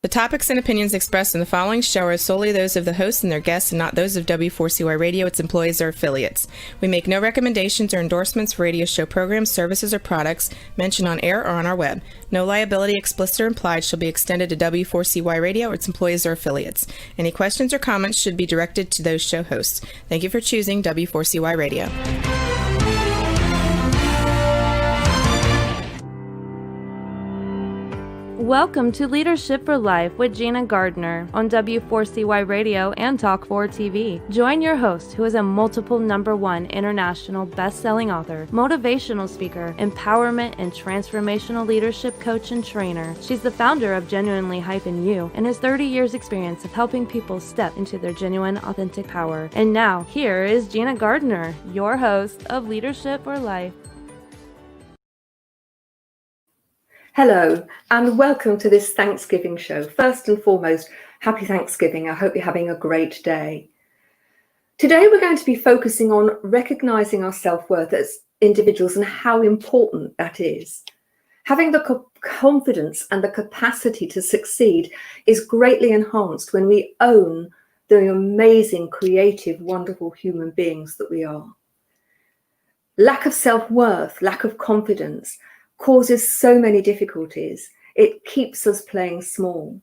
The topics and opinions expressed in the following show are solely those of the hosts and their guests and not those of W4CY Radio, its employees, or affiliates. We make no recommendations or endorsements for radio show programs, services, or products mentioned on air or on our web. No liability, explicit or implied, shall be extended to W4CY Radio or its employees or affiliates. Any questions or comments should be directed to those show hosts. Thank you for choosing W4CY Radio. Welcome to Leadership for Life with Gina Gardner on W4CY Radio and Talk4 TV. Join your host, who is a multiple #1 international best-selling author, motivational speaker, empowerment and transformational leadership coach and trainer. She's the founder of Genuinely-You and has 30 years experience of helping people step into their genuine, authentic power. And now, here is Gina Gardner, your host of Leadership for Life. Hello, and welcome to this Thanksgiving show. First and foremost, happy Thanksgiving. I hope you're having a great day. Today, we're going to be focusing on recognizing our self-worth as individuals and how important that is. Having the confidence and the capacity to succeed is greatly enhanced when we own the amazing, creative, wonderful human beings that we are. Lack of self-worth, lack of confidence, causes so many difficulties. It keeps us playing small.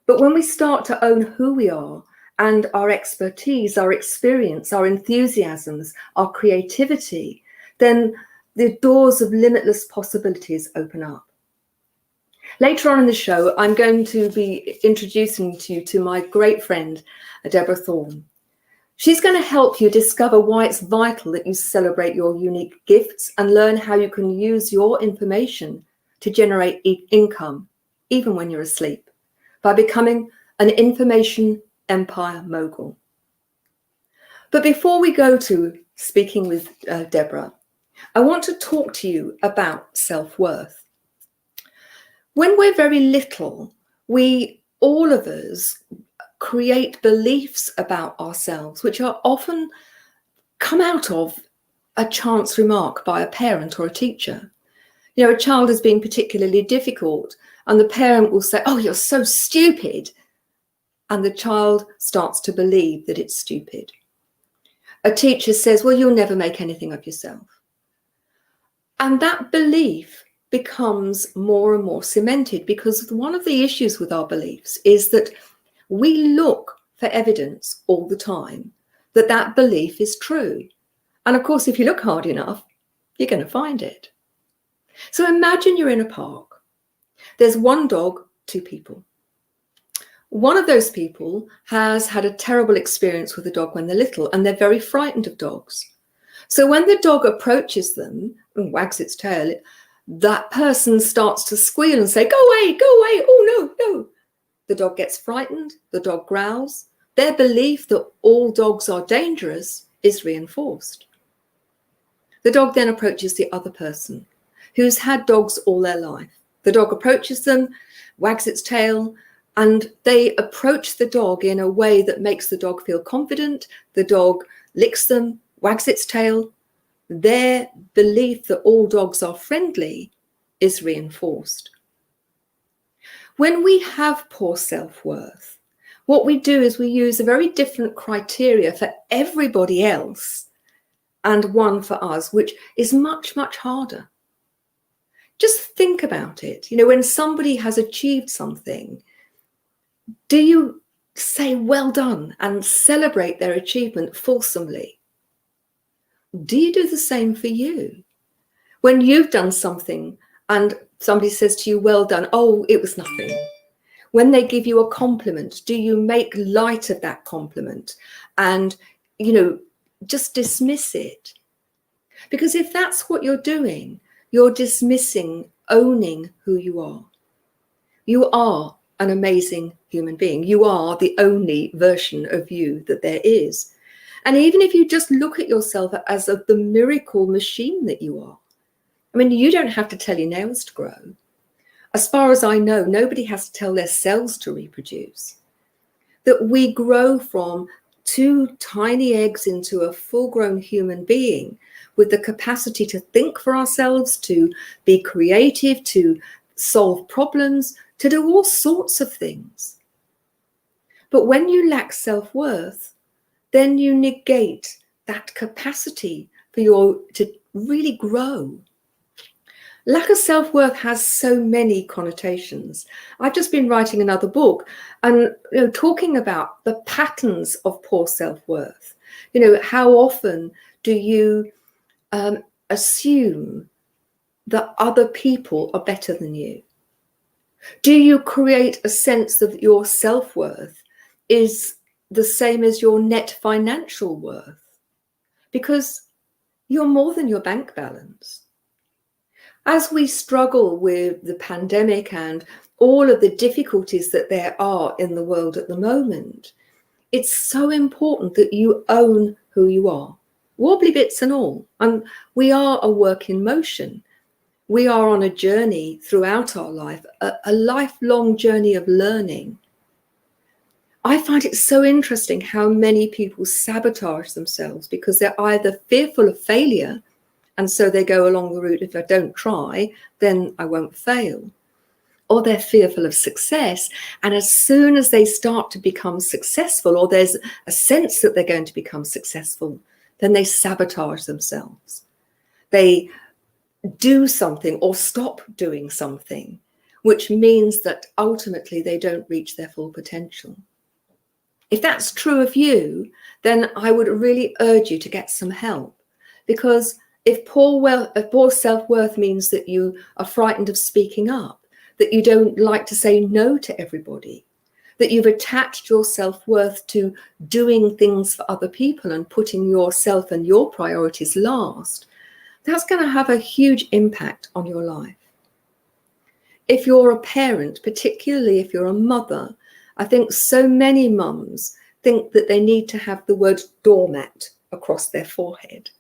But when we start to own who we are and our expertise, our experience, our enthusiasms, our creativity, then the doors of limitless possibilities open up. Later on in the show, I'm going to be introducing you to my great friend, Deborah Thorne. She's going to help you discover why it's vital that you celebrate your unique gifts and learn how you can use your information to generate income, even when you're asleep, by becoming an Information Empire Mogul. But before we go to speaking with Deborah, I want to talk to you about self-worth. When we're very little, all of us, create beliefs about ourselves, which are often come out of a chance remark by a parent or a teacher. You know, a child is being particularly difficult and the parent will say, "Oh, you're so stupid." And the child starts to believe that it's stupid. A teacher says, "Well, you'll never make anything of yourself." And that belief becomes more and more cemented because one of the issues with our beliefs is that we look for evidence all the time that that belief is true. And of course, if you look hard enough, you're going to find it. So imagine you're in a park. There's one dog, two people. One of those people has had a terrible experience with a dog when they're little, and they're very frightened of dogs. So when the dog approaches them and wags its tail, that person starts to squeal and say, "Go away, go away. Oh, no, no." The dog gets frightened, the dog growls. Their belief that all dogs are dangerous is reinforced. The dog then approaches the other person who's had dogs all their life. The dog approaches them, wags its tail, and they approach the dog in a way that makes the dog feel confident. The dog licks them, wags its tail. Their belief that all dogs are friendly is reinforced. When we have poor self-worth, what we do is we use a very different criteria for everybody else and one for us, which is much, much harder. Just think about it. You know, when somebody has achieved something, do you say well done and celebrate their achievement fulsomely? Do you do the same for you? When you've done something and somebody says to you, "Well done," "Oh, it was nothing." When they give you a compliment, do you make light of that compliment and, just dismiss it? Because if that's what you're doing, you're dismissing, owning who you are. You are an amazing human being. You are the only version of you that there is. And even if you just look at yourself as the miracle machine that you are, I mean, you don't have to tell your nails to grow. As far as I know, nobody has to tell their cells to reproduce. That we grow from 2 tiny eggs into a full-grown human being with the capacity to think for ourselves, to be creative, to solve problems, to do all sorts of things. But when you lack self-worth, then you negate that capacity to really grow. Lack of self-worth has so many connotations. I've just been writing another book and talking about the patterns of poor self-worth. How often do you assume that other people are better than you? Do you create a sense that your self-worth is the same as your net financial worth? Because you're more than your bank balance. As we struggle with the pandemic and all of the difficulties that there are in the world at the moment, it's so important that you own who you are, wobbly bits and all. And we are a work in motion. We are on a journey throughout our life, a lifelong journey of learning. I find it so interesting how many people sabotage themselves because they're either fearful of failure, and so they go along the route, if I don't try, then I won't fail. Or they're fearful of success, and as soon as they start to become successful, or there's a sense that they're going to become successful, then they sabotage themselves. They do something or stop doing something, which means that ultimately they don't reach their full potential. If that's true of you, then I would really urge you to get some help, because if poor self-worth means that you are frightened of speaking up, that you don't like to say no to everybody, that you've attached your self-worth to doing things for other people and putting yourself and your priorities last, that's going to have a huge impact on your life. If you're a parent, particularly if you're a mother, I think so many mums think that they need to have the word doormat across their forehead,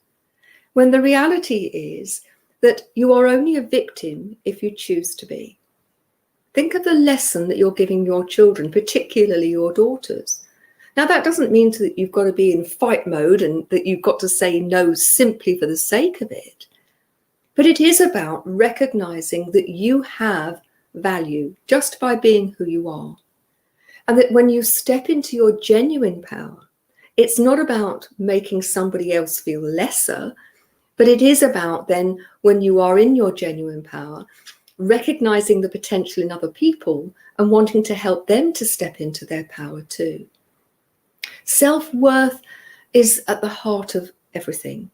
when the reality is that you are only a victim if you choose to be. Think of the lesson that you're giving your children, particularly your daughters. Now, that doesn't mean that you've got to be in fight mode and that you've got to say no simply for the sake of it. But it is about recognizing that you have value just by being who you are. And that when you step into your genuine power, it's not about making somebody else feel lesser, but it is about then, when you are in your genuine power, recognizing the potential in other people and wanting to help them to step into their power too. Self-worth is at the heart of everything.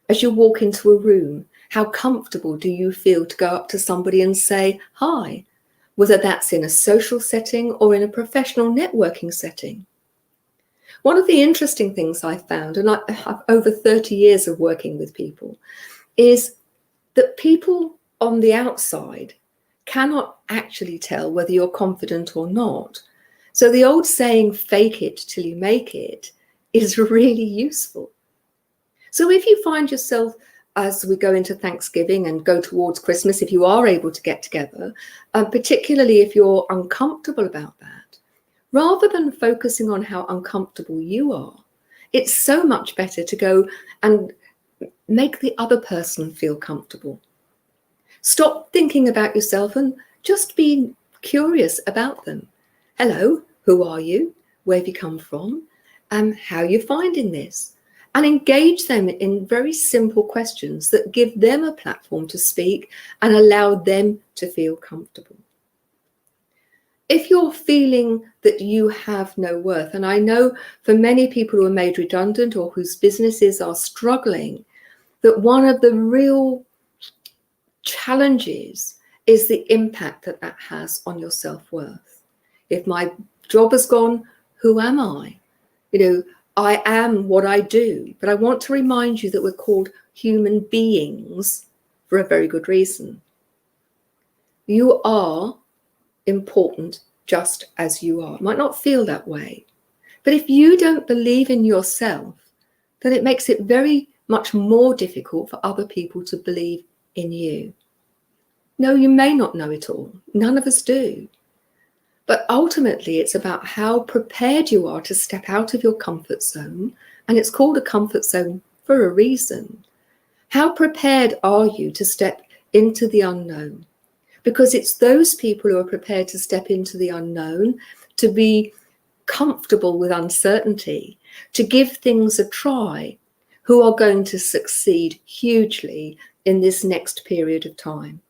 As you walk into a room, how comfortable do you feel to go up to somebody and say hi, whether that's in a social setting or in a professional networking setting? One of the interesting things I found, and I have over 30 years of working with people, is that people on the outside cannot actually tell whether you're confident or not. So the old saying, fake it till you make it, is really useful. So if you find yourself, as we go into Thanksgiving and go towards Christmas, if you are able to get together, particularly if you're uncomfortable about that, rather than focusing on how uncomfortable you are, it's so much better to go and make the other person feel comfortable. Stop thinking about yourself and just be curious about them. Hello, who are you? Where have you come from? How are you finding this? And engage them in very simple questions that give them a platform to speak and allow them to feel comfortable. If you're feeling that you have no worth, and I know for many people who are made redundant or whose businesses are struggling, that one of the real challenges is the impact that that has on your self-worth. If my job has gone, who am I? I am what I do, but I want to remind you that we're called human beings for a very good reason. You are important just as you are. It might not feel that way, but if you don't believe in yourself, then it makes it very much more difficult for other people to believe in you. No, you may not know it all. None of us do. But ultimately, it's about how prepared you are to step out of your comfort zone. And it's called a comfort zone for a reason. How prepared are you to step into the unknown? because it's those people who are prepared to step into the unknown, to be comfortable with uncertainty, to give things a try, who are going to succeed hugely in this next period of time.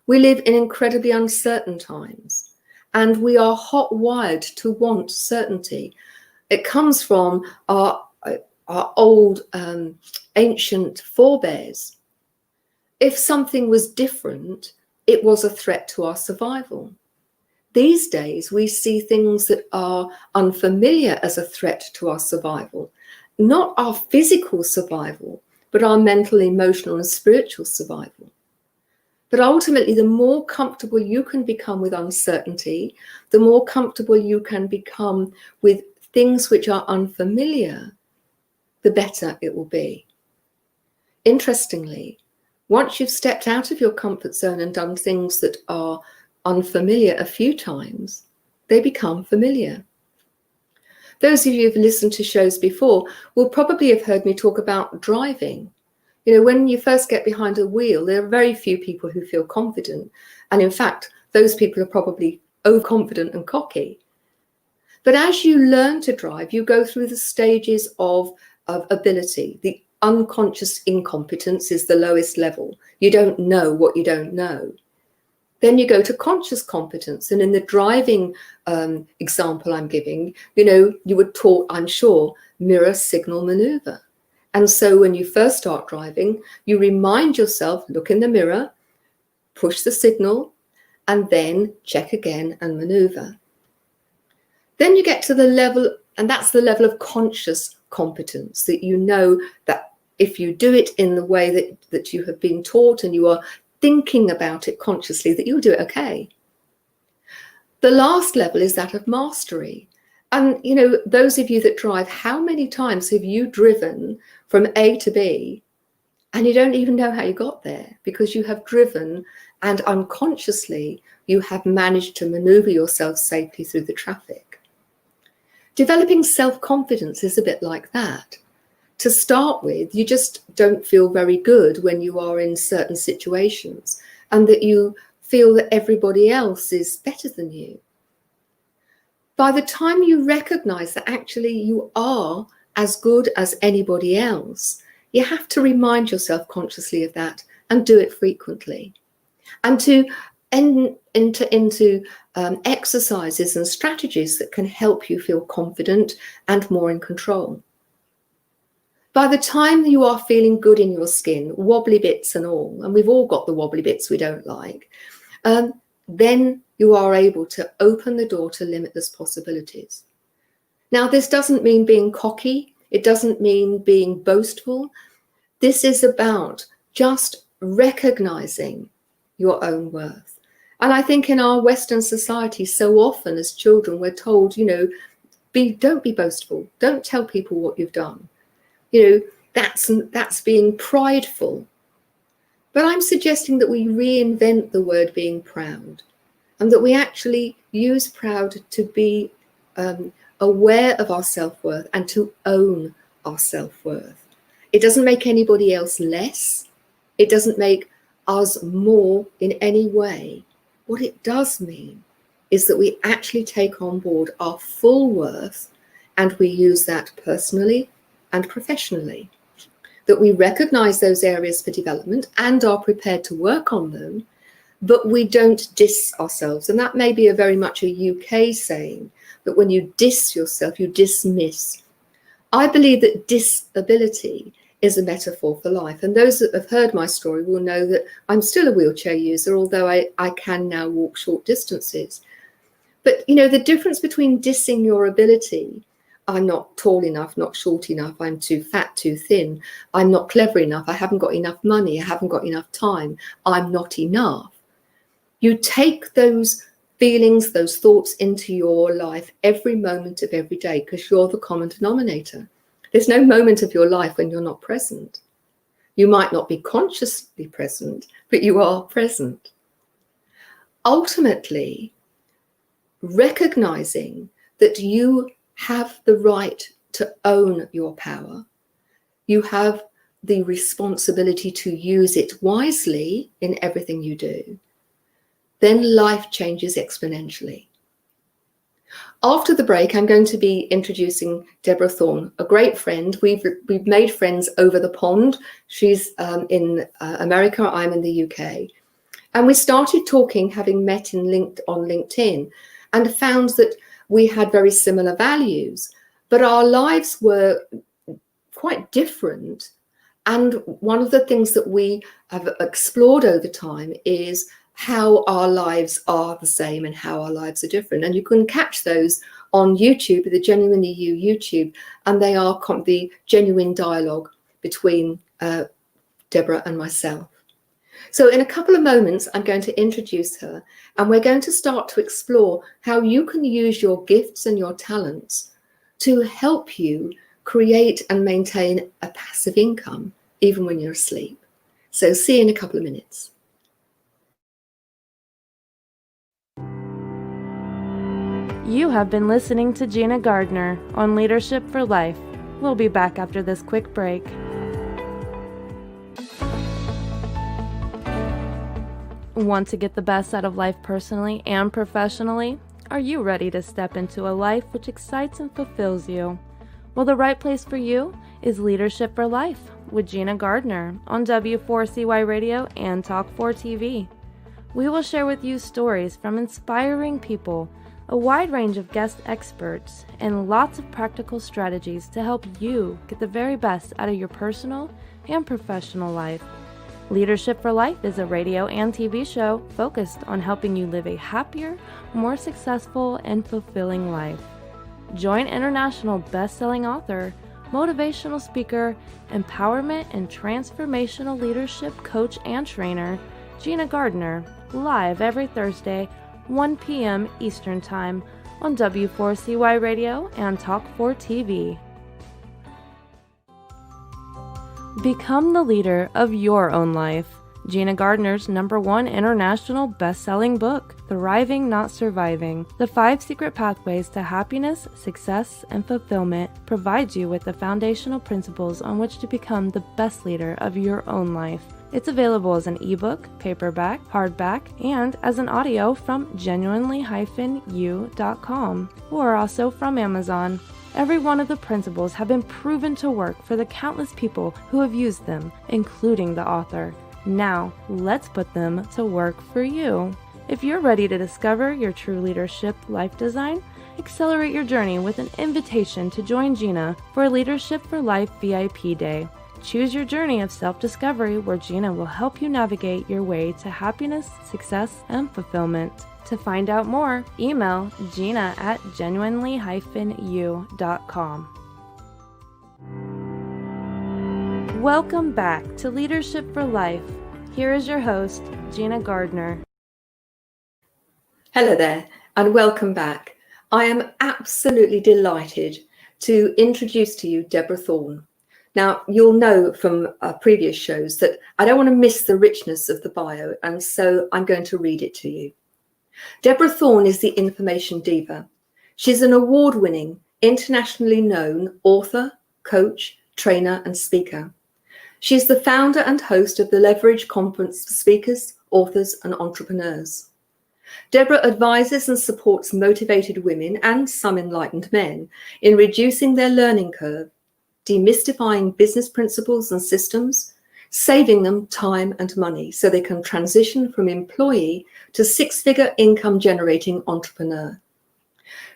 We live in incredibly uncertain times, and we are hot-wired to want certainty. It comes from our old ancient forebears. If something was different, it was a threat to our survival. These days, we see things that are unfamiliar as a threat to our survival, not our physical survival, but our mental, emotional, and spiritual survival. But ultimately, the more comfortable you can become with uncertainty, the more comfortable you can become with things which are unfamiliar, the better it will be. Interestingly, once you've stepped out of your comfort zone and done things that are unfamiliar a few times, they become familiar. Those of you who've listened to shows before will probably have heard me talk about driving. You know, when you first get behind a wheel, there are very few people who feel confident. And in fact, those people are probably overconfident and cocky. But as you learn to drive, you go through the stages of ability. The unconscious incompetence is the lowest level. You don't know what you don't know. Then you go to conscious competence. And in the driving example I'm giving, you know, you were taught, I'm sure, mirror, signal, maneuver. And so when you first start driving, you remind yourself, look in the mirror, push the signal, and then check again and maneuver. Then you get to the level, and that's the level of conscious competence, that you know that if you do it in the way that you have been taught and you are thinking about it consciously, that you'll do it okay. The last level is that of mastery. And, you know, those of you that drive, how many times have you driven from A to B and you don't even know how you got there, because you have driven and unconsciously you have managed to maneuver yourself safely through the traffic. Developing self-confidence is a bit like that. To start with, you just don't feel very good when you are in certain situations, and that you feel that everybody else is better than you. By the time you recognize that actually you are as good as anybody else, you have to remind yourself consciously of that and do it frequently. And to enter into exercises and strategies that can help you feel confident and more in control. By the time you are feeling good in your skin, wobbly bits and all, and we've all got the wobbly bits we don't like, then you are able to open the door to limitless possibilities. Now, this doesn't mean being cocky. It doesn't mean being boastful. This is about just recognizing your own worth. And I think in our Western society, so often as children, we're told, you know, don't be boastful. Don't tell people what you've done. You know, that's being prideful. But I'm suggesting that we reinvent the word being proud, and that we actually use proud to be aware of our self-worth and to own our self-worth. It doesn't make anybody else less. It doesn't make us more in any way. What it does mean is that we actually take on board our full worth, and we use that personally and professionally. That we recognize those areas for development and are prepared to work on them, but we don't diss ourselves. And that may be a very much a UK saying, that when you diss yourself, you dismiss. I believe that disability is a metaphor for life. And those that have heard my story will know that I'm still a wheelchair user, although I can now walk short distances. But, you know, the difference between dissing your ability, I'm not tall enough, not short enough, I'm too fat, too thin, I'm not clever enough, I haven't got enough money, I haven't got enough time, I'm not enough. You take those feelings, those thoughts into your life every moment of every day, because you're the common denominator. There's no moment of your life when you're not present. You might not be consciously present, but you are present. Ultimately, recognizing that you have the right to own your power, you have the responsibility to use it wisely in everything you do, then life changes exponentially. After the break, I'm going to be introducing Deborah Thorne, a great friend. We've made friends over the pond. She's in America, I'm in the UK. And we started talking, having met on LinkedIn, and found that we had very similar values, but our lives were quite different. And one of the things that we have explored over time is how our lives are the same and how our lives are different. And you can catch those on YouTube, the Genuinely You YouTube, and they are the genuine dialogue between Deborah and myself. So in a couple of moments, I'm going to introduce her, and we're going to start to explore how you can use your gifts and your talents to help you create and maintain a passive income, even when you're asleep. So see you in a couple of minutes. You have been listening to Gina Gardner on Leadership for Life. We'll be back after this quick break. Want to get the best out of life personally and professionally? Are you ready to step into a life which excites and fulfills you? Well, the right place for you is Leadership for Life with Gina Gardner on W4CY Radio and Talk4 TV. We will share with you stories from inspiring people, a wide range of guest experts, and lots of practical strategies to help you get the very best out of your personal and professional life. Leadership for Life is a radio and TV show focused on helping you live a happier, more successful, and fulfilling life. Join international best-selling author, motivational speaker, empowerment and transformational leadership coach and trainer, Gina Gardner, live every Thursday, 1 p.m. Eastern Time on W4CY Radio and Talk4 TV. Become the leader of your own life. Gina Gardner's #1 international best-selling book, Thriving Not Surviving, The 5 Secret Pathways to Happiness, Success, and Fulfillment, provides you with the foundational principles on which to become the best leader of your own life. It's available as an ebook, paperback, hardback, and as an audio from genuinely-you.com, or also from Amazon. Every one of the principles have been proven to work for the countless people who have used them, including the author. Now, let's put them to work for you. If you're ready to discover your true leadership life design, accelerate your journey with an invitation to join Gina for Leadership for Life VIP Day. Choose your journey of self-discovery where Gina will help you navigate your way to happiness, success, and fulfillment. To find out more, email gina@genuinely-you.com. Welcome back to Leadership for Life. Here is your host, Gina Gardner. Hello there, and welcome back. I am absolutely delighted to introduce to you Deborah Thorne. Now, you'll know from previous shows that I don't want to miss the richness of the bio, and so I'm going to read it to you. Deborah Thorne is the information diva. She's an award-winning, internationally known author, coach, trainer, and speaker. She's the founder and host of the Leverage Conference for speakers, authors, and entrepreneurs. Deborah advises and supports motivated women and some enlightened men in reducing their learning curve, demystifying business principles and systems, saving them time and money so they can transition from employee to six-figure income-generating entrepreneur.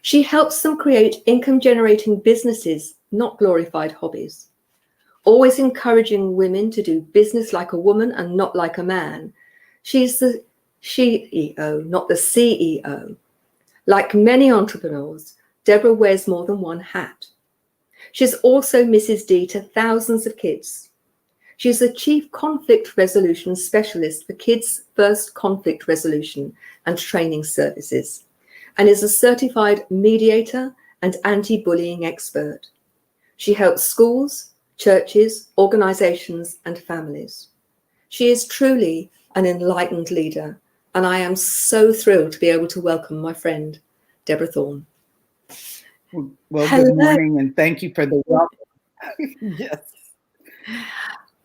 She helps them create income-generating businesses, not glorified hobbies. Always encouraging women to do business like a woman and not like a man. She's the CEO, not the CEO. Like many entrepreneurs, Deborah wears more than one hat. She's also Mrs. D to thousands of kids. She's a chief conflict resolution specialist for Kids First Conflict Resolution and Training Services, and is a certified mediator and anti-bullying expert. She helps schools, churches, organizations, and families. She is truly an enlightened leader, and I am so thrilled to be able to welcome my friend, Deborah Thorne. Well, Hello. Good morning, and thank you for the welcome. Yes.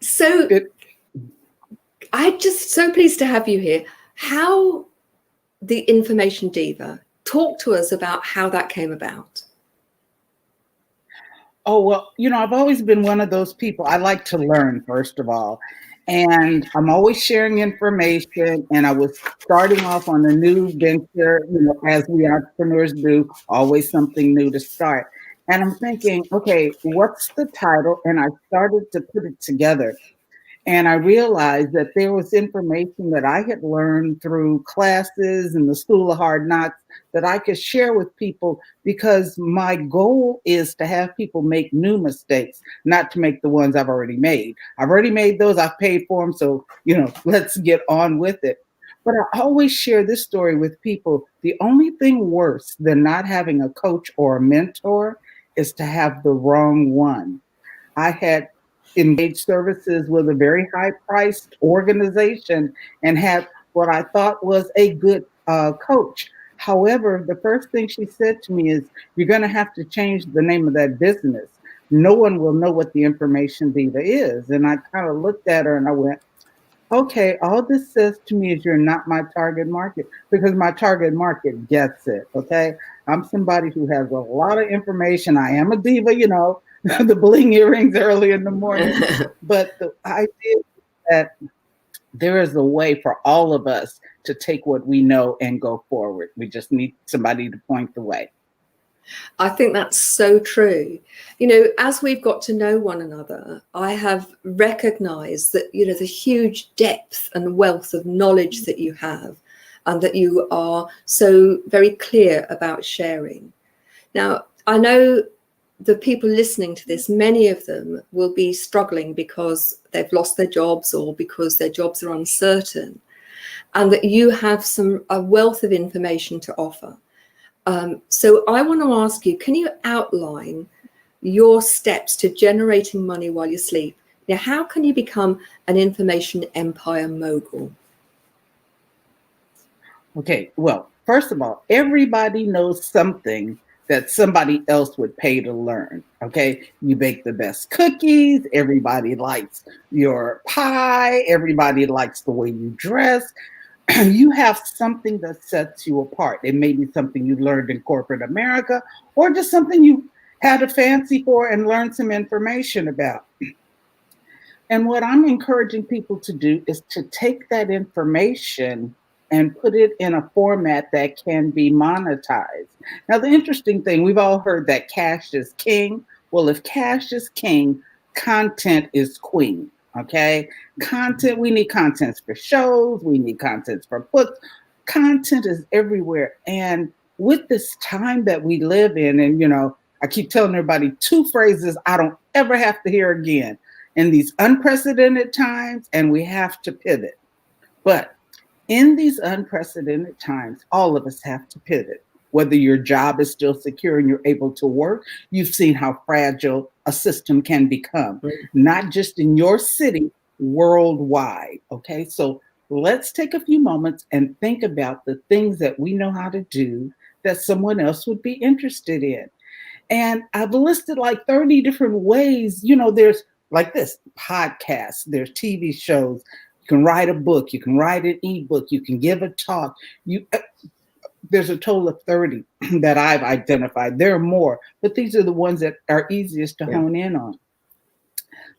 So I'm just so pleased to have you here. How the Information Diva. Talk to us about how that came about. Oh, well, I've always been one of those people. I like to learn, first of all. And I'm always sharing information. And I was starting off on a new venture, as we entrepreneurs do, always something new to start. And I'm thinking, okay, what's the title? And I started to put it together. And I realized that there was information that I had learned through classes in the School of Hard Knocks that I could share with people, because my goal is to have people make new mistakes, not to make the ones I've already made. I've already made those, I've paid for them, so, let's get on with it. But I always share this story with people. The only thing worse than not having a coach or a mentor is to have the wrong one. I had engaged services with a very high-priced organization and had what I thought was a good coach. However, the first thing she said to me is, you're going to have to change the name of that business. No one will know what the Information Diva is. And I kind of looked at her and I went, okay, all this says to me is you're not my target market, because my target market gets it, okay? I'm somebody who has a lot of information. I am a diva, the bling earrings early in the morning. But the idea is that there is a way for all of us to take what we know and go forward. We just need somebody to point the way. I think that's so true. As we've got to know one another, I have recognized that, the huge depth and wealth of knowledge that you have, and that you are so very clear about sharing. Now, I know the people listening to this, many of them will be struggling because they've lost their jobs or because their jobs are uncertain, and that you have a wealth of information to offer. So I want to ask you, can you outline your steps to generating money while you sleep? Now, how can you become an Information Empire Mogul? Okay, well, first of all, everybody knows something that somebody else would pay to learn, okay? You bake the best cookies, everybody likes your pie, everybody likes the way you dress. You have something that sets you apart. It may be something you learned in corporate America, or just something you had a fancy for and learned some information about. And what I'm encouraging people to do is to take that information and put it in a format that can be monetized. Now, the interesting thing, we've all heard that cash is king. Well, if cash is king, content is queen, okay? Content, we need contents for shows, we need contents for books. Content is everywhere. And with this time that we live in, and, I keep telling everybody 2 phrases I don't ever have to hear again. In these unprecedented times, and we have to pivot. But in these unprecedented times, all of us have to pivot. Whether your job is still secure and you're able to work, you've seen how fragile a system can become, not just in your city, worldwide. Okay, so let's take a few moments and think about the things that we know how to do that someone else would be interested in. And I've listed like 30 different ways. There's like this podcasts, there's TV shows. You can write a book, you can write an ebook, you can give a talk. There's a total of 30 that I've identified. There are more, but these are the ones that are easiest to hone in on.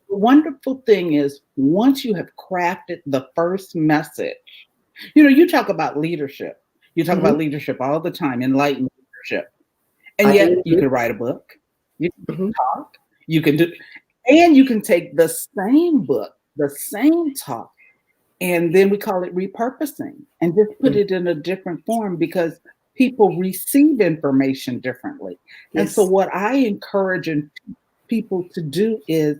The wonderful thing is, once you have crafted the first message, you talk about leadership. You talk about leadership all the time, enlightened leadership. And yet you can write a book, you can talk, you can do, and you can take the same book, the same talk, and then we call it repurposing, and just put it in a different form, because people receive information differently. Yes. And so what I encourage people to do is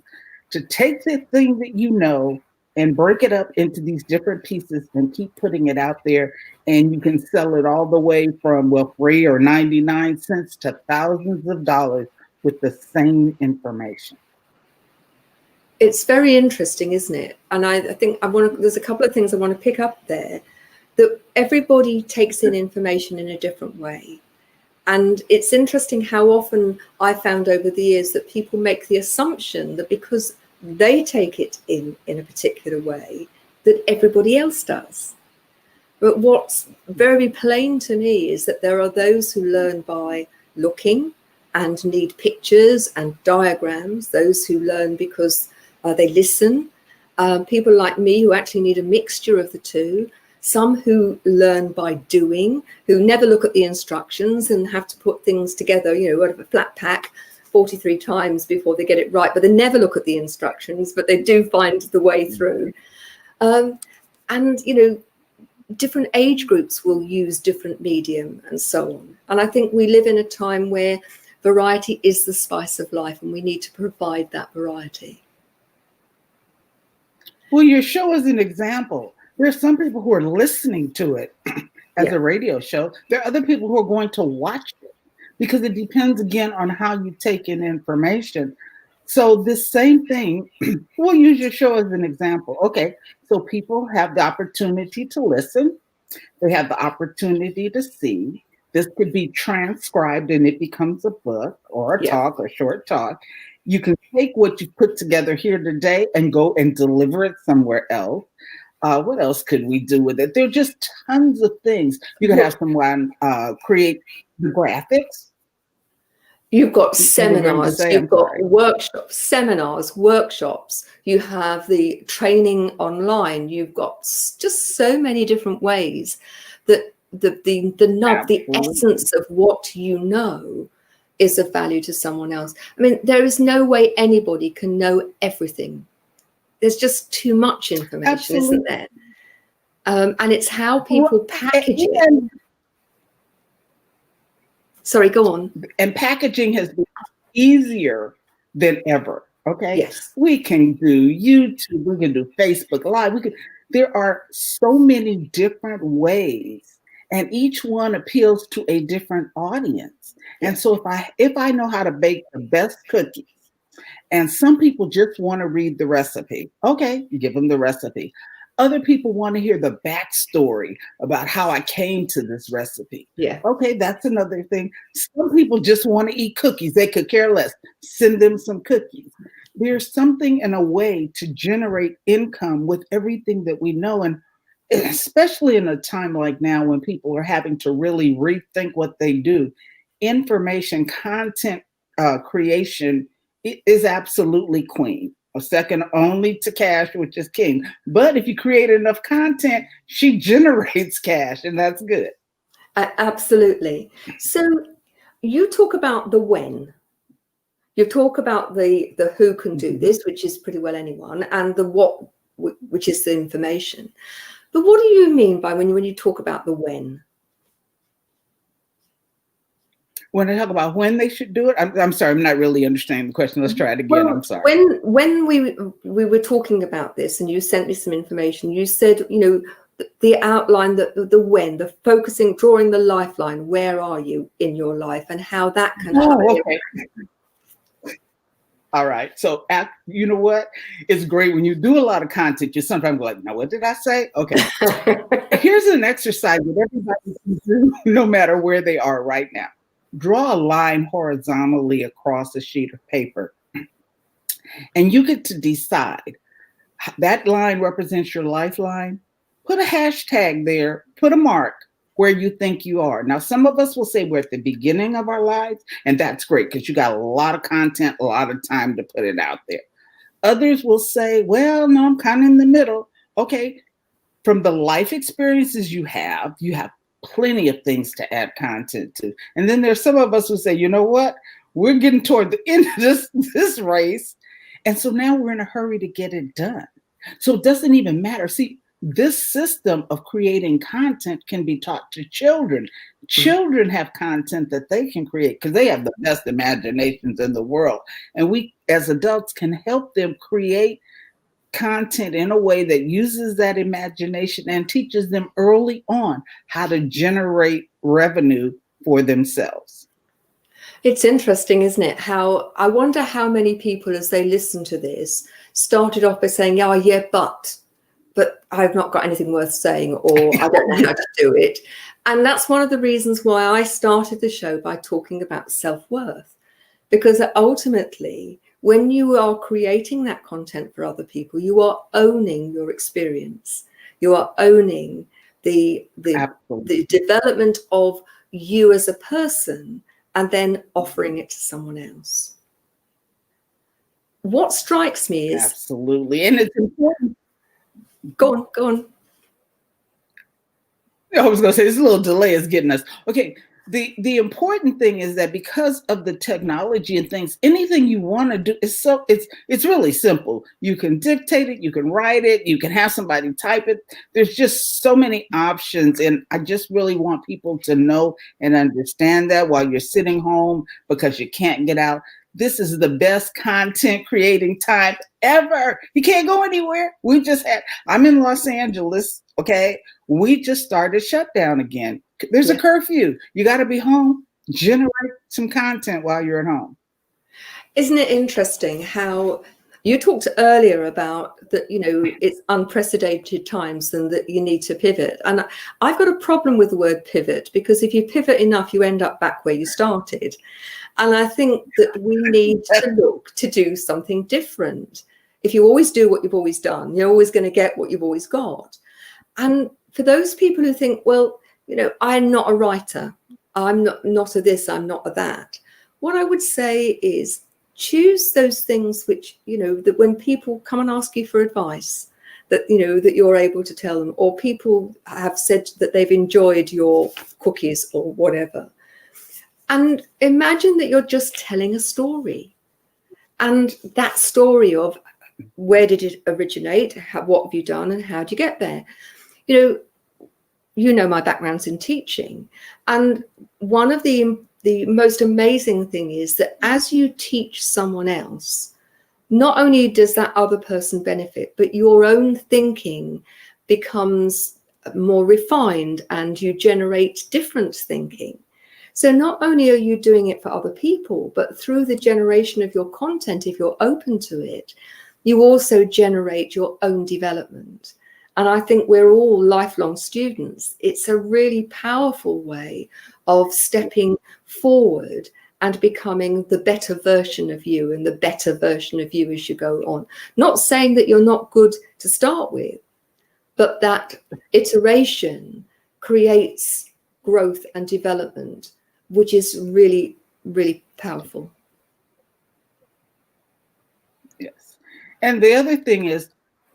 to take the thing that you know and break it up into these different pieces and keep putting it out there. And you can sell it all the way from, free or 99 cents to thousands of dollars with the same information. It's very interesting, isn't it? And I think there's a couple of things I want to pick up there, that everybody takes in information in a different way. And it's interesting how often I found over the years that people make the assumption that because they take it in a particular way, that everybody else does. But what's very plain to me is that there are those who learn by looking and need pictures and diagrams, those who learn because they listen, people like me who actually need a mixture of the two, some who learn by doing, who never look at the instructions and have to put things together, out of a flat pack 43 times before they get it right, but they never look at the instructions, but they do find the way through. And different age groups will use different medium and so on. And I think we live in a time where variety is the spice of life, and we need to provide that variety. Well, your show is an example. There are some people who are listening to it as a radio show. There are other people who are going to watch it, because it depends, again, on how you take in information. So this same thing, we'll use your show as an example. Okay, so people have the opportunity to listen. They have the opportunity to see. This could be transcribed and it becomes a book or a talk or short talk. You can take what you put together here today and go and deliver it somewhere else. What else could we do with it? There are just tons of things. You could have someone create the graphics. You've got seminars, you've got workshops, seminars, workshops. You have the training online. You've got just so many different ways that the essence of what you know is of value to someone else. I mean, there is no way anybody can know everything. There's just too much information, isn't there? And it's how people package it. Sorry, go on. And packaging has been easier than ever. Okay. Yes. We can do YouTube. We can do Facebook Live. There are so many different ways, and each one appeals to a different audience. And so if I know how to bake the best cookies, and some people just want to read the recipe, okay, you give them the recipe. Other people want to hear the backstory about how I came to this recipe. Yeah. Okay, that's another thing. Some people just want to eat cookies. They could care less. Send them some cookies. There's something in a way to generate income with everything that we know. And especially in a time like now when people are having to really rethink what they do, information, content creation is absolutely queen. A second only to cash, which is king. But if you create enough content, she generates cash, and that's good. Absolutely. So you talk about the when. You talk about the who can do this, which is pretty well anyone, and the what, which is the information. But what do you mean by when you talk about the when? When I talk about when they should do it, I'm sorry, I'm not really understanding the question. Let's try it again. I'm sorry. When we were talking about this and you sent me some information, you said, the outline, the when, the focusing, drawing the lifeline, where are you in your life and how that can happen. Okay. All right. So you know what? It's great when you do a lot of content, you sometimes go like, now what did I say? Okay. Here's an exercise that everybody can do no matter where they are right now. Draw a line horizontally across a sheet of paper, and you get to decide that line represents your lifeline. Put a hashtag there, put a mark where you think you are. Now, some of us will say we're at the beginning of our lives, and that's great because you got a lot of content, a lot of time to put it out there. Others will say, well, no, I'm kind of in the middle. Okay, from the life experiences you have plenty of things to add content to. And then there's some of us who say, you know what? We're getting toward the end of this race. And so now we're in a hurry to get it done. So it doesn't even matter. See, this system of creating content can be taught to children. Children have content that they can create because they have the best imaginations in the world. And we as adults can help them create content in a way that uses that imagination and teaches them early on how to generate revenue for themselves. It's interesting, isn't it? How I wonder how many people, as they listen to this, started off by saying, yeah, but I've not got anything worth saying, or I don't know how to do it. And that's one of the reasons why I started the show by talking about self-worth, because ultimately, when you are creating that content for other people, you are owning your experience. You are owning the Absolutely. development of you as a person, and then offering it to someone else. What strikes me is Absolutely. And it's important. go on. I was going to say this little delay is getting us. Okay. The important thing is that because of the technology and things, anything you want to do is it's really simple. You can dictate it, you can write it, you can have somebody type it. There's just so many options. And I just really want people to know and understand that while you're sitting home because you can't get out. This is the best content creating time ever. You can't go anywhere. I'm in Los Angeles. Okay. We just started shutdown again. There's a curfew. You got to be home. Generate some content while you're at home. Isn't it interesting how you talked earlier about that, it's unprecedented times and that you need to pivot. And I've got a problem with the word pivot, because if you pivot enough, you end up back where you started. And I think that we need to look to do something different. If you always do what you've always done, you're always going to get what you've always got. And for those people who think, well, I'm not a writer, I'm not a this, I'm not a that. What I would say is choose those things which, that when people come and ask you for advice, that, that you're able to tell them, or people have said that they've enjoyed your cookies or whatever. And imagine that you're just telling a story. And that story of where did it originate? What have you done? And how do you get there? My background's in teaching. And one of the most amazing thing is that as you teach someone else, not only does that other person benefit, but your own thinking becomes more refined and you generate different thinking. So not only are you doing it for other people, but through the generation of your content, if you're open to it, you also generate your own development. And I think we're all lifelong students. It's a really powerful way of stepping forward and becoming the better version of you and the better version of you as you go on. Not saying that you're not good to start with, but that iteration creates growth and development, which is really, really powerful. Yes. And the other thing is,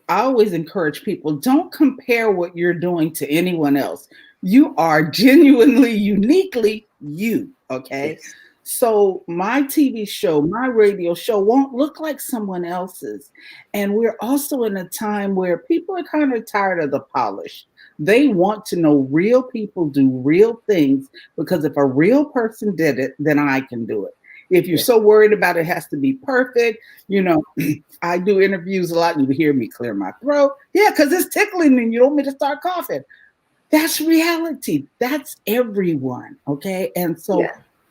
I always encourage people, don't compare what you're doing to anyone else. You are genuinely, uniquely you, okay? Yes. So my TV show, my radio show won't look like someone else's. And we're also in a time where people are kind of tired of the polish. They want to know real people do real things, because if a real person did it, then I can do it. If you're so worried about it has to be perfect, I do interviews a lot and you hear me clear my throat. Yeah, because it's tickling and you don't want me to start coughing. That's reality. That's everyone, okay? And so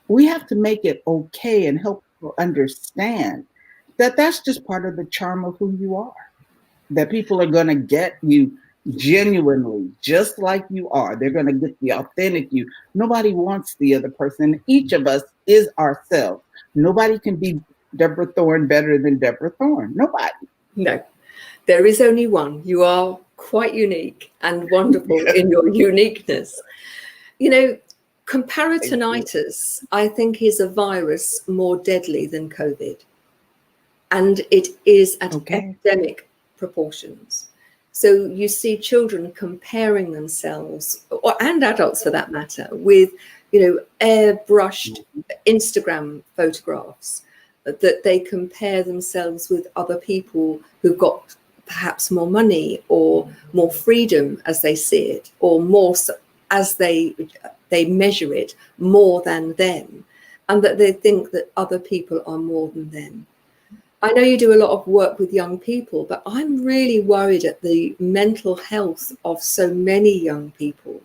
we have to make it okay and help people understand that that's just part of the charm of who you are, that people are going to get you genuinely just like you are. They're going to get the authentic you. Nobody wants the other person. Each of us is ourselves. Nobody can be Deborah Thorne better than Deborah Thorne. Nobody. No, there is only one. You are quite unique and wonderful in your uniqueness. Comparisonitis, I think, is a virus more deadly than COVID. And it is at epidemic proportions. So you see children comparing themselves, and adults for that matter, with, airbrushed Instagram photographs, that they compare themselves with other people who've got perhaps more money or more freedom as they see it, or more as they measure it more than them, and that they think that other people are more than them. I know you do a lot of work with young people, but I'm really worried at the mental health of so many young people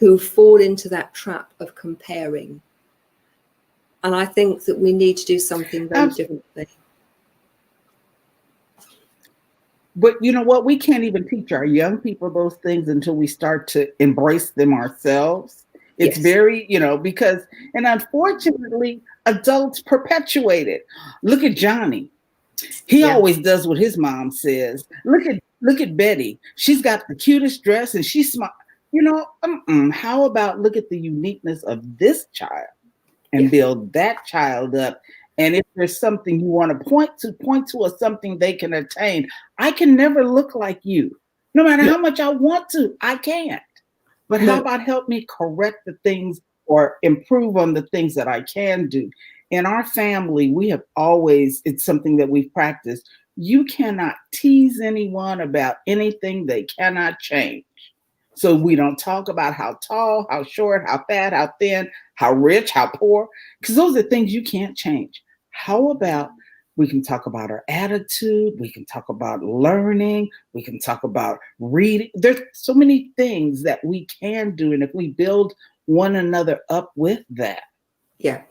who fall into that trap of comparing. And I think that we need to do something very differently. But you know what? We can't even teach our young people those things until we start to embrace them ourselves. It's very, because, and unfortunately, adults perpetuate it. Look at Johnny. He always does what his mom says. Look at Betty. She's got the cutest dress and she's smart. how about look at the uniqueness of this child and Yeah. build that child up? And if there's something you want to point to or something they can attain. I can never look like you. No matter how much I want to, I can't. But how No. about help me correct the things or improve on the things that I can do? In our family, we have always, it's something that we've practiced. You cannot tease anyone about anything they cannot change. So we don't talk about how tall, how short, how fat, how thin, how rich, how poor, because those are things you can't change. How about we can talk about our attitude, we can talk about learning, we can talk about reading. There's so many things that we can do. And if we build one another up with that,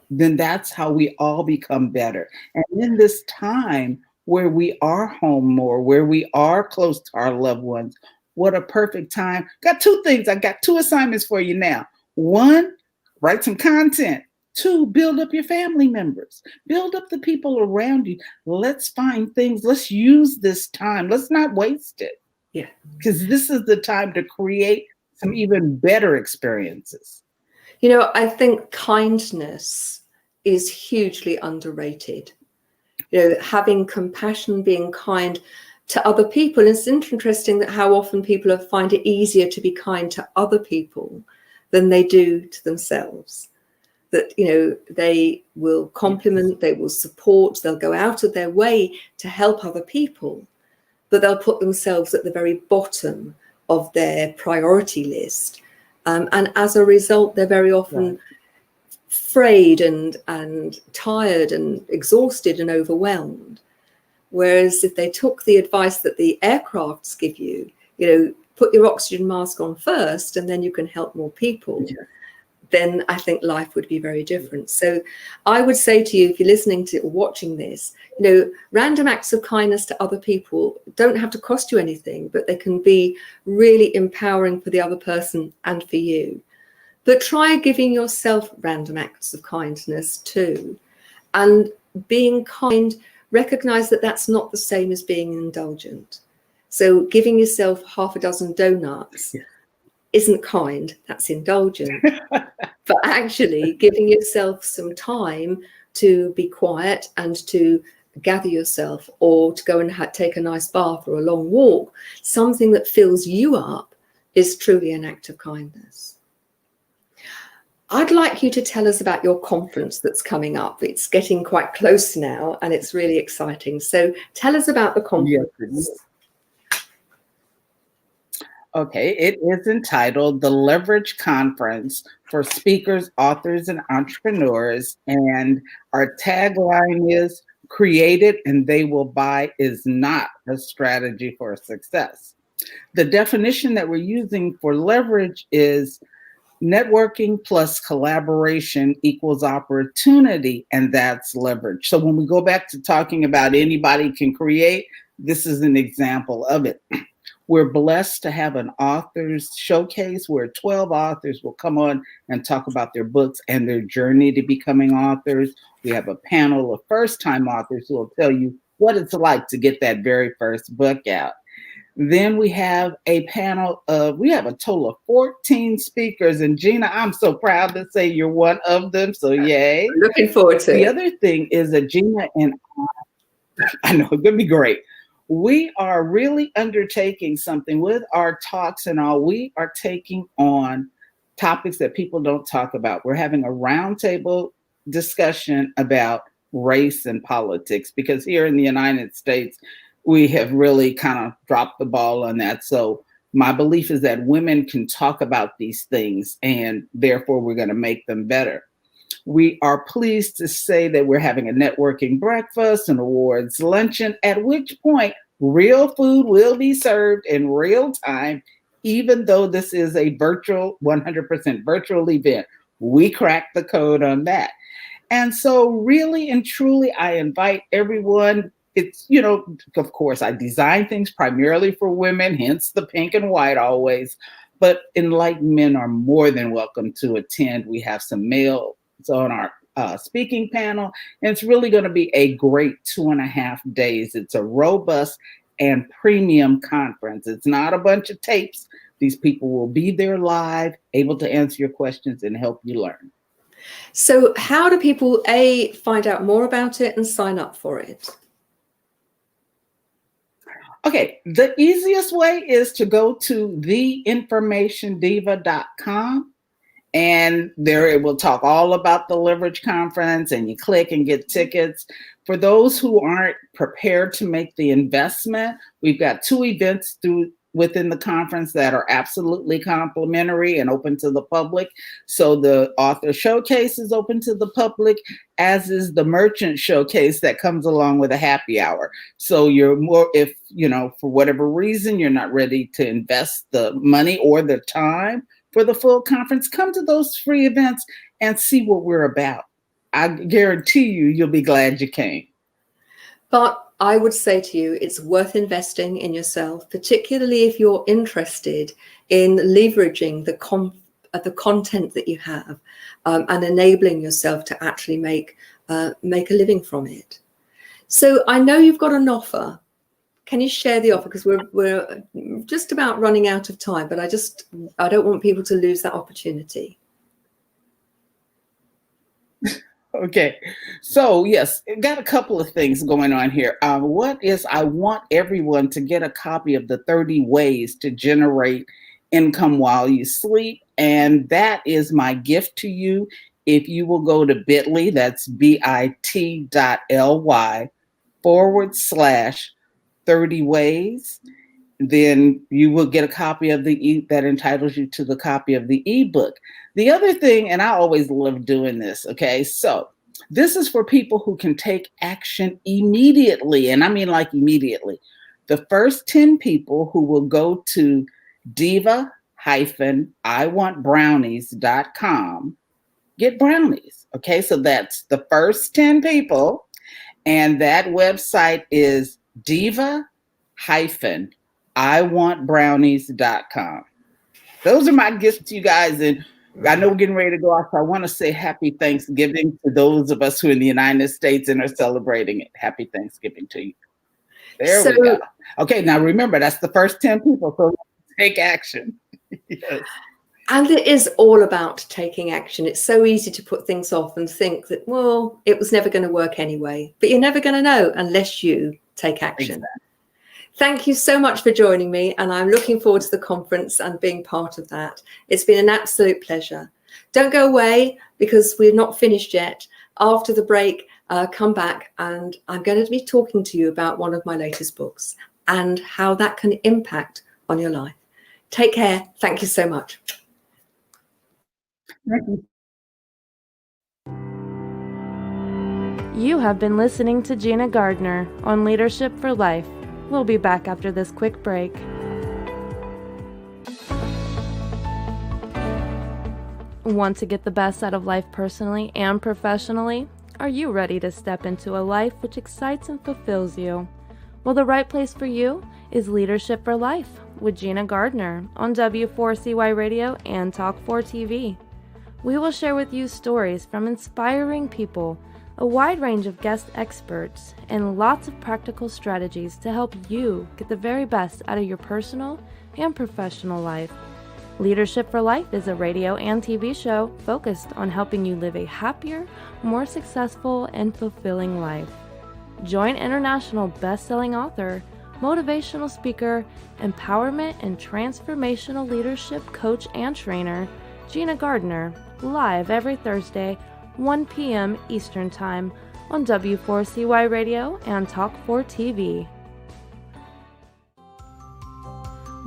then that's how we all become better. And in this time where we are home more, where we are close to our loved ones, what a perfect time. Got two things. I got two assignments for you now. One, write some content. Two, build up your family members. Build up the people around you. Let's find things. Let's use this time. Let's not waste it. Yeah. Because this is the time to create some even better experiences. I think kindness is hugely underrated. Having compassion, being kind to other people. It's interesting that how often people find it easier to be kind to other people than they do to themselves. That, they will compliment, they will support, they'll go out of their way to help other people, but they'll put themselves at the very bottom of their priority list. And as a result, they're very often frayed and tired and exhausted and overwhelmed. Whereas if they took the advice that the aircrafts give you, put your oxygen mask on first and then you can help more people, then I think life would be very different. So I would say to you, if you're listening to or watching this, random acts of kindness to other people don't have to cost you anything, but they can be really empowering for the other person and for you. But try giving yourself random acts of kindness too. And being kind, recognize that that's not the same as being indulgent. So giving yourself half a dozen donuts isn't kind, that's indulgent. But actually giving yourself some time to be quiet and to gather yourself, or to go and take a nice bath or a long walk, something that fills you up, is truly an act of kindness. I'd like you to tell us about your conference that's coming up. It's getting quite close now and it's really exciting. So tell us about the conference. Yes. Okay, it is entitled The Leverage Conference for Speakers, Authors, and Entrepreneurs. And our tagline is, "Created and they will buy is not a strategy for success." The definition that we're using for leverage is networking plus collaboration equals opportunity, and that's leverage. So when we go back to talking about anybody can create, this is an example of it. We're blessed to have an authors showcase where 12 authors will come on and talk about their books and their journey to becoming authors. We have a panel of first-time authors who will tell you what it's like to get that very first book out. Then we have a panel of, we have a total of 14 speakers. And Gina, I'm so proud to say you're one of them. So yay. Looking forward to it. The other thing is that Gina and I know it's gonna be great. We are really undertaking something with our talks and all. We are taking on topics that people don't talk about. We're having a roundtable discussion about race and politics, because here in the United States, we have really kind of dropped the ball on that. So my belief is that women can talk about these things, and therefore we're going to make them better. We are pleased to say that we're having a networking breakfast, an awards luncheon, at which point real food will be served in real time, even though this is a virtual, 100% virtual event. We cracked the code on that. And so really and truly, I invite everyone. It's, of course, I design things primarily for women, hence the pink and white always, but enlightened men are more than welcome to attend. We have some males on our speaking panel, and it's really going to be a great 2.5 days. It's a robust and premium conference. It's not a bunch of tapes These people will be there live, able to answer your questions and help you learn. So how do people, A, find out more about it and sign up for it? Okay, the easiest way is to go to theinformationdiva.com, and there it will talk all about the Leverage Conference, and you click and get tickets. For those who aren't prepared to make the investment, we've got 2 events within the conference that are absolutely complimentary and open to the public. So the author showcase is open to the public, as is the merchant showcase that comes along with a happy hour. So you're more, if, for whatever reason, you're not ready to invest the money or the time for the full conference, come to those free events and see what we're about. I guarantee you'll be glad you came. But I would say to you, it's worth investing in yourself, particularly if you're interested in leveraging the content that you have and enabling yourself to actually make a living from it. So I know you've got an offer. Can you share the offer? Because we're just about running out of time, but I don't want people to lose that opportunity. Okay, so yes, got a couple of things going on here. I want everyone to get a copy of the 30 ways to generate income while you sleep. And that is my gift to you. If you will go to bit.ly, that's bit.ly/30 ways, then you will get a copy of that entitles you to the copy of the ebook. The other thing, and I always love doing this, okay, so this is for people who can take action immediately, and I mean like immediately. The first 10 people who will go to diva-iwantbrownies.com get brownies, okay? So that's the first 10 people, and that website is diva-iwantbrownies.com. Those are my gifts to you guys, and I know we're getting ready to go off, so I want to say happy Thanksgiving to those of us who are in the United States and are celebrating it. Happy Thanksgiving to you. There we go. Okay, now remember, that's the first 10 people, so take action. Yes. And it is all about taking action. It's so easy to put things off and think that, well, it was never going to work anyway. But you're never going to know unless you take action. Exactly. Thank you so much for joining me, and I'm looking forward to the conference and being part of that. It's been an absolute pleasure. Don't go away because we're not finished yet. After the break, come back, and I'm going to be talking to you about one of my latest books and how that can impact on your life. Take care. Thank you so much. Thank you. You have been listening to Gina Gardner on Leadership for Life. We'll be back after this quick break. Want to get the best out of life personally and professionally? Are you ready to step into a life which excites and fulfills you? Well, the right place for you is Leadership for Life with Gina Gardner on W4CY Radio and Talk4 TV. We will share with you stories from inspiring people, a wide range of guest experts, and lots of practical strategies to help you get the very best out of your personal and professional life. Leadership for Life is a radio and TV show focused on helping you live a happier, more successful, and fulfilling life. Join international best-selling author, motivational speaker, empowerment and transformational leadership coach and trainer, Gina Gardner, live every Thursday, 1 p.m. Eastern Time on W4CY Radio and Talk4 TV.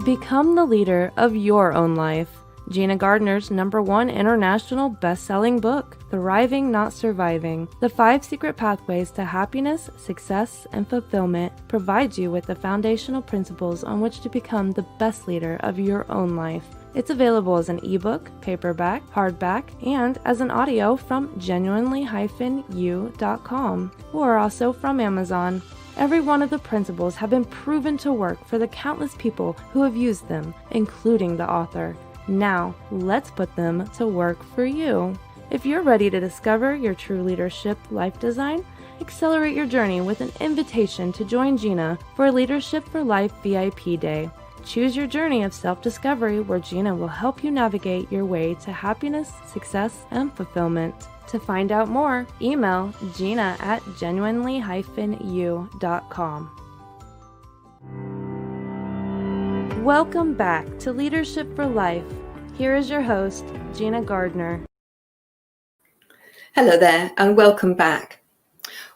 Become the leader of your own life. Gina Gardner's #1 international best-selling book, Thriving Not Surviving, The 5 Secret Pathways to Happiness, Success, and Fulfillment, provides you with the foundational principles on which to become the best leader of your own life. It's available as an ebook, paperback, hardback, and as an audio from genuinely-you.com, or also from Amazon. Every one of the principles have been proven to work for the countless people who have used them, including the author. Now, let's put them to work for you. If you're ready to discover your true leadership life design, accelerate your journey with an invitation to join Gina for Leadership for Life VIP Day. Choose your journey of self-discovery where Gina will help you navigate your way to happiness, success, and fulfillment. To find out more, email gina@genuinely-u.com. Welcome back to Leadership for Life. Here is your host, Gina Gardner. Hello there, and welcome back.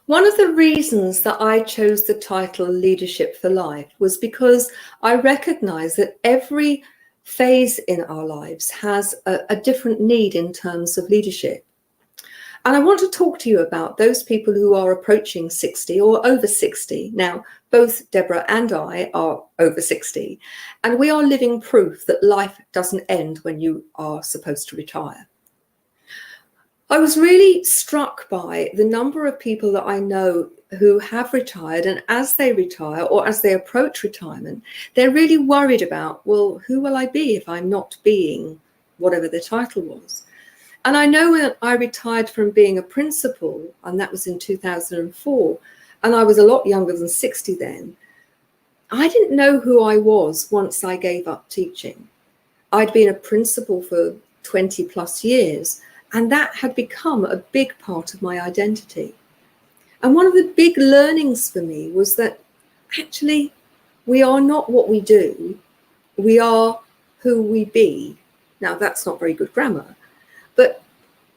One of the reasons that I chose the title Leadership for Life was because I recognize that every phase in our lives has a different need in terms of leadership. And I want to talk to you about those people who are approaching 60 or over 60. Now, both Deborah and I are over 60, and we are living proof that life doesn't end when you are supposed to retire. I was really struck by the number of people that I know who have retired, and as they retire or as they approach retirement, they're really worried about, well, who will I be if I'm not being whatever the title was? And I know when I retired from being a principal, and that was in 2004, and I was a lot younger than 60 then, I didn't know who I was once I gave up teaching. I'd been a principal for 20 plus years, and that had become a big part of my identity. And one of the big learnings for me was that actually we are not what we do, we are who we be. Now, that's not very good grammar. But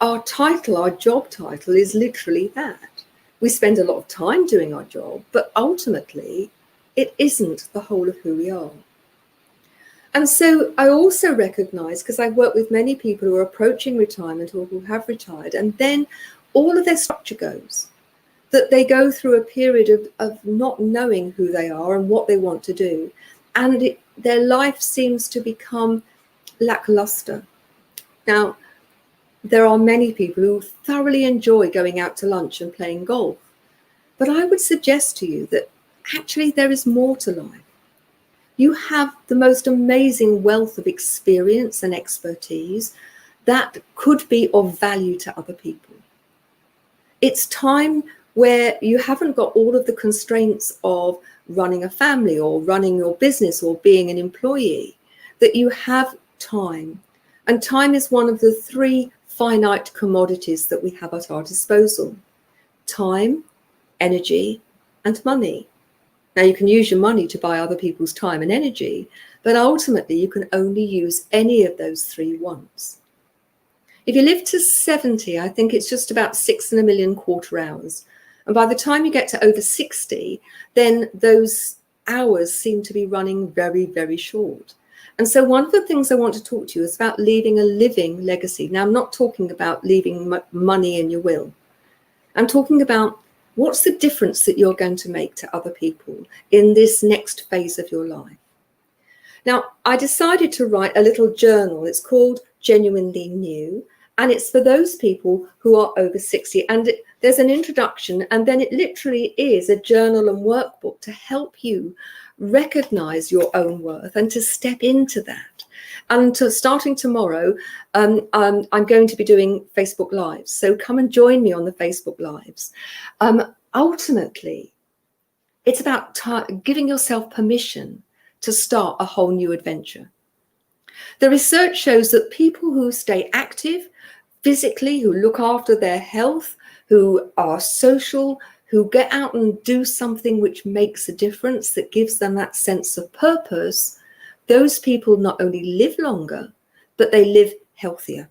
our title, our job title, is literally that. We spend a lot of time doing our job, but ultimately it isn't the whole of who we are. And so I also recognize, because I work with many people who are approaching retirement or who have retired, and then all of their structure goes, that they go through a period of not knowing who they are and what they want to do. And their life seems to become lackluster. Now, there are many people who thoroughly enjoy going out to lunch and playing golf. But I would suggest to you that actually there is more to life. You have the most amazing wealth of experience and expertise that could be of value to other people. It's time where you haven't got all of the constraints of running a family or running your business or being an employee, that you have time. And time is one of the three finite commodities that we have at our disposal: time, energy, and money. Now, you can use your money to buy other people's time and energy, but ultimately you can only use any of those three once. If you live to 70, I think it's just about 6 in a million quarter hours. And by the time you get to over 60, then those hours seem to be running very, very short. And so one of the things I want to talk to you is about leaving a living legacy. Now, I'm not talking about leaving money in your will. I'm talking about what's the difference that you're going to make to other people in this next phase of your life. Now, I decided to write a little journal. It's called Genuinely New, and it's for those people who are over 60. And there's an introduction, and then it literally is a journal and workbook to help you recognize your own worth and to step into that. And starting tomorrow, I'm going to be doing Facebook Lives. So come and join me on the Facebook Lives. Ultimately, it's about giving yourself permission to start a whole new adventure. The research shows that people who stay active physically, who look after their health, who are social, who get out and do something which makes a difference, that gives them that sense of purpose, those people not only live longer, but they live healthier.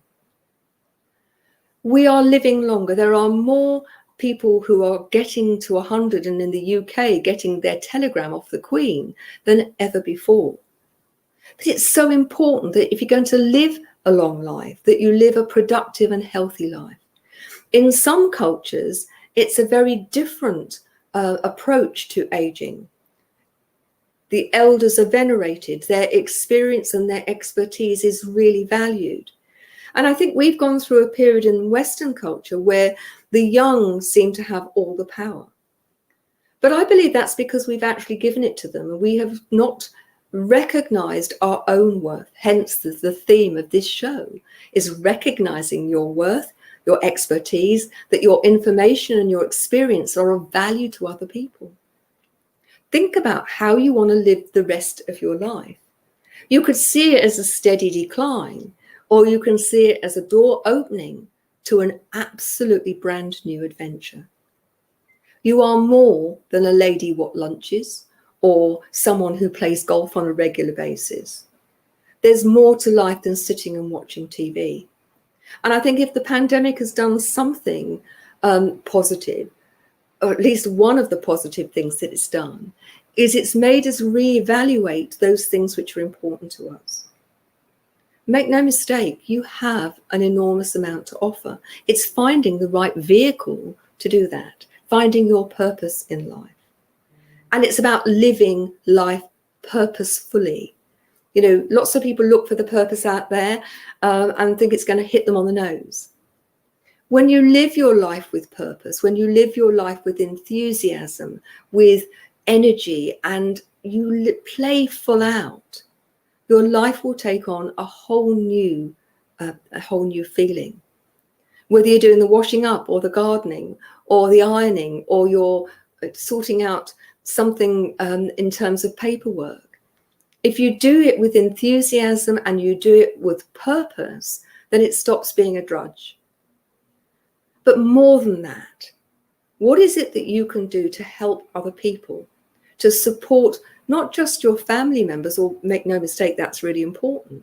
We are living longer. There are more people who are getting to 100 and in the UK getting their telegram off the Queen than ever before. But it's so important that if you're going to live a long life, that you live a productive and healthy life. In some cultures, it's a very different approach to aging. The elders are venerated, their experience and their expertise is really valued. And I think we've gone through a period in Western culture where the young seem to have all the power. But I believe that's because we've actually given it to them and we have not recognized our own worth. Hence the theme of this show is recognizing your worth, your expertise, that your information and your experience are of value to other people. Think about how you want to live the rest of your life. You could see it as a steady decline, or you can see it as a door opening to an absolutely brand new adventure. You are more than a lady what lunches or someone who plays golf on a regular basis. There's more to life than sitting and watching TV. And I think if the pandemic has done something positive, or at least one of the positive things that it's done, is it's made us reevaluate those things which are important to us. Make no mistake, you have an enormous amount to offer. It's finding the right vehicle to do that, finding your purpose in life. And it's about living life purposefully. You know, lots of people look for the purpose out there and think it's going to hit them on the nose. When you live your life with purpose, when you live your life with enthusiasm, with energy, and you play full out, your life will take on a whole new feeling. Whether you're doing the washing up or the gardening or the ironing, or you're sorting out something in terms of paperwork, if you do it with enthusiasm and you do it with purpose, then it stops being a drudge. But more than that, what is it that you can do to help other people, to support not just your family members, or make no mistake, that's really important,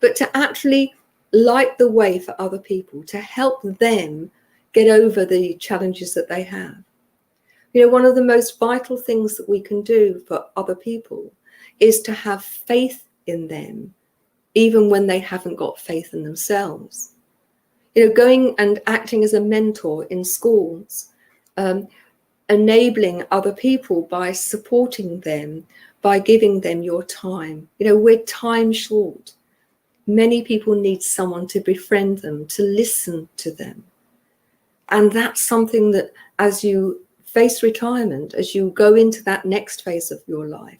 but to actually light the way for other people, to help them get over the challenges that they have? You know, one of the most vital things that we can do for other people is to have faith in them, even when they haven't got faith in themselves. You know, going and acting as a mentor in schools, enabling other people by supporting them, by giving them your time. You know, we're time short. Many people need someone to befriend them, to listen to them. And that's something that, as you face retirement, as you go into that next phase of your life,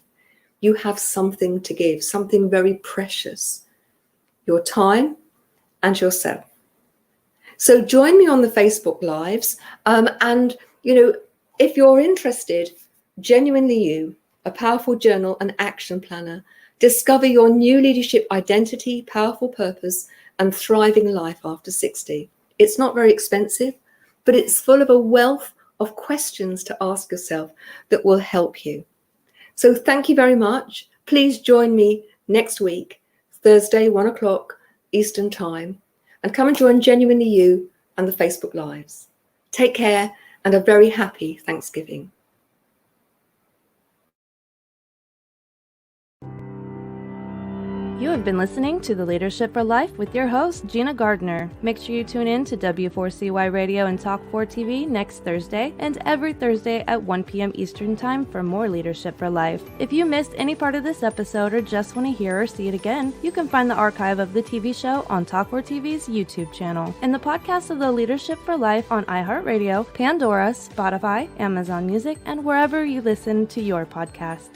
you have something to give, something very precious, your time and yourself. So join me on the Facebook Lives. And, you know, if you're interested, Genuinely You, a powerful journal and action planner, discover your new leadership identity, powerful purpose, and thriving life after 60. It's not very expensive, but it's full of a wealth of questions to ask yourself that will help you. So thank you very much. Please join me next week, Thursday, 1 o'clock Eastern Time, and come and join Genuinely You and the Facebook Lives. Take care and a very happy Thanksgiving. You have been listening to The Leadership for Life with your host, Gina Gardner. Make sure you tune in to W4CY Radio and Talk 4 TV next Thursday and every Thursday at 1 p.m. Eastern Time for more Leadership for Life. If you missed any part of this episode or just want to hear or see it again, you can find the archive of the TV show on Talk 4 TV's YouTube channel and the podcast of The Leadership for Life on iHeartRadio, Pandora, Spotify, Amazon Music, and wherever you listen to your podcasts.